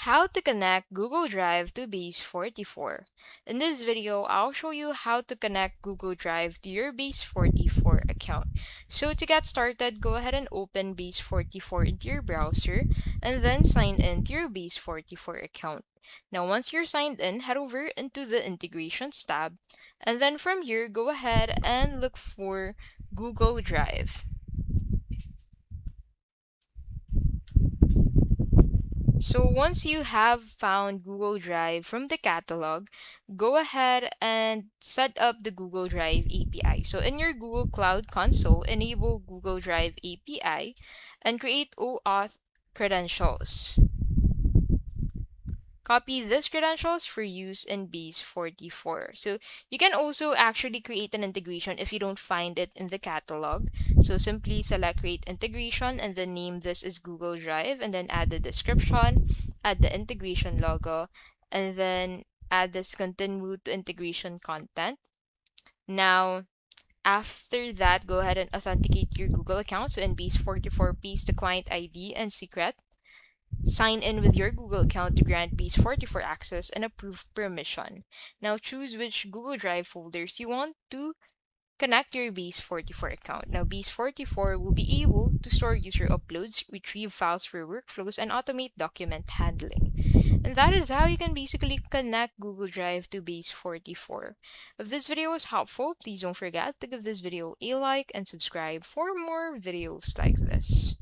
How to connect Google Drive to Base44. In this video, I'll show you how to connect Google Drive to your Base44 account. So to get started, go ahead and open Base44 into your browser and then sign in to your Base44 account. Now once you're signed in, head over into the Integrations tab, and then from here, go ahead and look for Google Drive. So once you have found Google Drive from the catalog, go ahead and set up the Google Drive API. So in your Google Cloud Console, enable Google Drive API and create OAuth credentials. Copy these credentials for use in Base44. So you can also actually create an integration if you don't find it in the catalog. So simply select create integration and then name this as Google Drive and then add the description, add the integration logo, and then add this continue to integration content. Now, after that, go ahead and authenticate your Google account. So in Base44, paste the client ID and secret. Sign in with your Google account to grant Base44 access and approve permission. Now choose which Google Drive folders you want to connect your Base44 account. Now Base44 will be able to store user uploads, retrieve files for workflows, and automate document handling. And that is how you can basically connect Google Drive to Base44. If this video was helpful, please don't forget to give this video a like and subscribe for more videos like this.